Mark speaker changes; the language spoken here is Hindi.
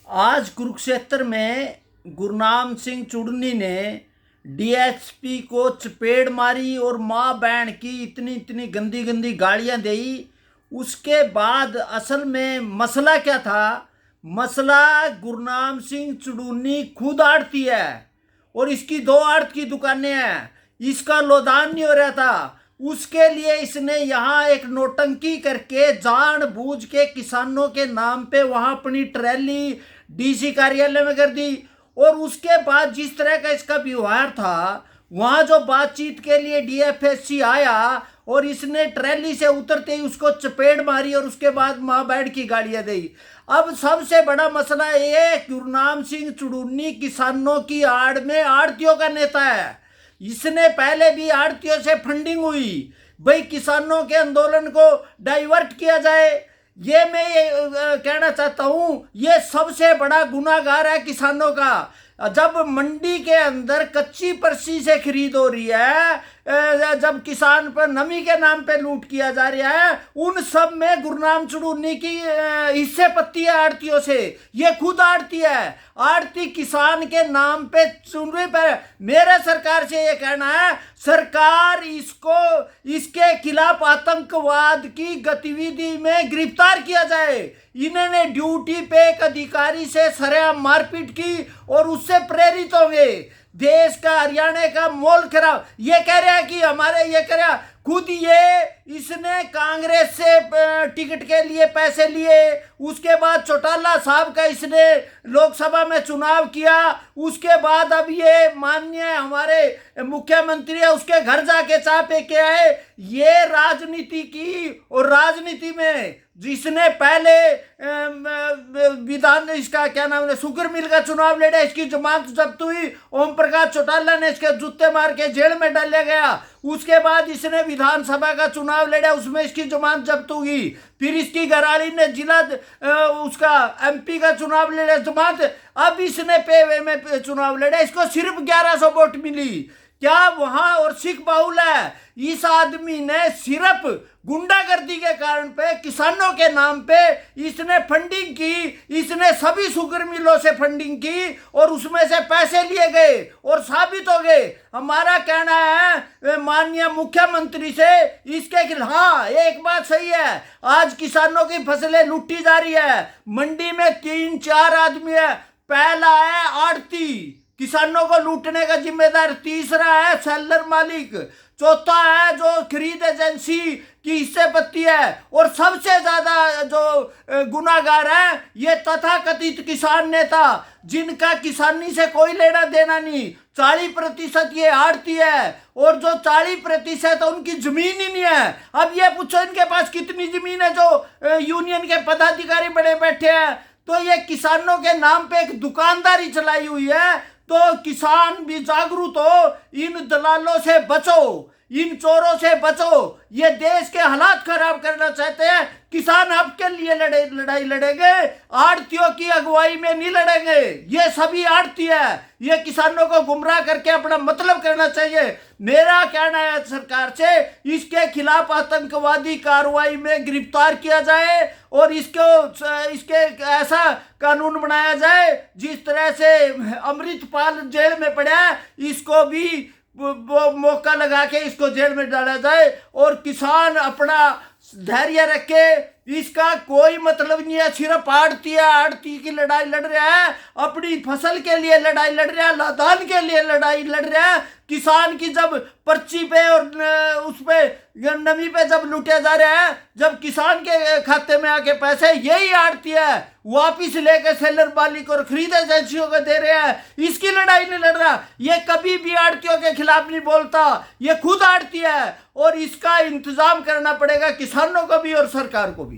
Speaker 1: आज कुरुक्षेत्र में गुरनाम सिंह चुड़नी ने डीएसपी को चपेड़ मारी और माँ बहन की इतनी इतनी गंदी गंदी गालियां दी। उसके बाद असल में मसला क्या था? मसला गुरनाम सिंह चुड़नी खुद आड़ती है और इसकी दो आड़त की दुकानें हैं। इसका लोदान नहीं हो रहा था, उसके लिए इसने यहाँ एक नोटंकी करके जानबूझ के किसानों के नाम पे वहाँ अपनी ट्रैली डीसी कार्यालय में कर दी। और उसके बाद जिस तरह का इसका व्यवहार था, वहाँ जो बातचीत के लिए डीएफएससी आया और इसने ट्रैली से उतरते ही उसको चपेड़ मारी और उसके बाद माँ बैठ की गालियां दी। अब सबसे बड़ा मसला ये, गुरनाम सिंह चुड़नी किसानों की आड़ में आड़तियों का नेता है। इसने पहले भी आड़तियों से फंडिंग हुई, भाई किसानों के आंदोलन को डाइवर्ट किया जाए। ये मैं ये कहना चाहता हूं, ये सबसे बड़ा गुनाहगार है किसानों का। जब मंडी के अंदर कच्ची पर्ची से खरीद हो रही है, जब किसान पर नमी के नाम पे लूट किया जा रहा है, उन सब में गुरनाम चुड़नी की हिस्से पत्ती है आड़तियों से। ये खुद आड़ती है, आड़ती किसान के नाम पे चुनरी पर। मेरे सरकार से ये कहना है, सरकार इसको इसके खिलाफ आतंकवाद की गतिविधि में गिरफ्तार किया जाए। इन्होंने ड्यूटी पे एक अधिकारी से सरेआम मारपीट की और उससे प्रेरित होंगे। देश का हरियाणा का मोल खराब। ये कह रहा है कि हमारे ये कह रहा, खुद ये इसने कांग्रेस से टिकट के लिए पैसे लिए। उसके बाद चौटाला साहब का इसने लोकसभा में चुनाव किया। उसके बाद अब ये माननीय हमारे मुख्यमंत्री है, उसके घर जाके चाय पे के आए। ये राजनीति की, और राजनीति में जिसने पहले विधान इसका क्या नाम है शुगर मिल का चुनाव लड़ा, इसकी जमानत जब्त हुई। ओम प्रकाश चौटाला ने इसके जूते मार के जेल में डाला गया। उसके बाद इसने विधानसभा का चुनाव लड़ा, उसमें इसकी जमानत जब्त हुई। फिर इसकी घराड़ी ने जिला उसका एमपी का चुनाव लड़ा, जमानत। अब इसने पेवे में चुनाव लड़ा, इसको सिर्फ 1100 वोट मिली। क्या वहां और सिख बाहुल है? इस आदमी ने सिर्फ गुंडागर्दी के कारण पे, किसानों के नाम पे इसने फंडिंग की। इसने सभी शुगर मिलों से फंडिंग की और उसमें से पैसे लिए गए और साबित हो गए। हमारा कहना है माननीय मुख्यमंत्री से इसके खिलाफ, हाँ एक बात सही है, आज किसानों की फसलें लूटी जा रही है। मंडी में 3-4 आदमी है। पहला है आड़ती, किसानों को लूटने का जिम्मेदार। तीसरा है सेलर मालिक। चौथा है जो खरीद एजेंसी की हिस्से पत्ती है। और सबसे ज्यादा जो गुनाहगार है, ये तथाकथित किसान नेता जिनका किसानी से कोई लेना देना नहीं। 40% ये आड़ती है और जो 40% उनकी जमीन ही नहीं है। अब ये पूछो इनके पास कितनी जमीन है जो यूनियन के पदाधिकारी बड़े बैठे हैं। तो ये किसानों के नाम पे एक दुकानदारी चलाई हुई है। तो किसान भी जागरूक हो, इन दलालों से बचो, इन चोरों से बचो। ये देश के हालात खराब करना चाहते हैं। किसान आपके लिए लड़ाई लड़ेंगे, आड़तियों की अगुवाई में नहीं लड़ेंगे। ये सभी आड़ती है, ये किसानों को गुमराह करके अपना मतलब करना चाहिए। मेरा कहना है सरकार से, इसके खिलाफ आतंकवादी कार्रवाई में गिरफ्तार किया जाए और इसके ऐसा कानून बनाया जाए जिस तरह से अमृतपाल जेल में पड़ा है, इसको भी वो मौका लगा के इसको जेल में डाला जाए। और किसान अपना धैर्य रखे, इसका कोई मतलब नहीं है। सिर्फ आड़ती की लड़ाई लड़ रहा है, अपनी फसल के लिए लड़ाई लड़ रहा है, लदान के लिए लड़ाई लड़ रहा है। किसान की जब पर्ची पे और उस पे नमी पे जब लूटा जा रहा है, जब किसान के खाते में आके पैसे यही आड़ती है वापिस लेके सेलर मालिक और खरीद एजेंसियों को दे रहे हैं, इसकी लड़ाई नहीं लड़ रहा। ये कभी भी आड़तियों के खिलाफ नहीं बोलता, ये खुद आड़ती है। और इसका इंतजाम करना पड़ेगा किसानों को भी और सरकार को भी।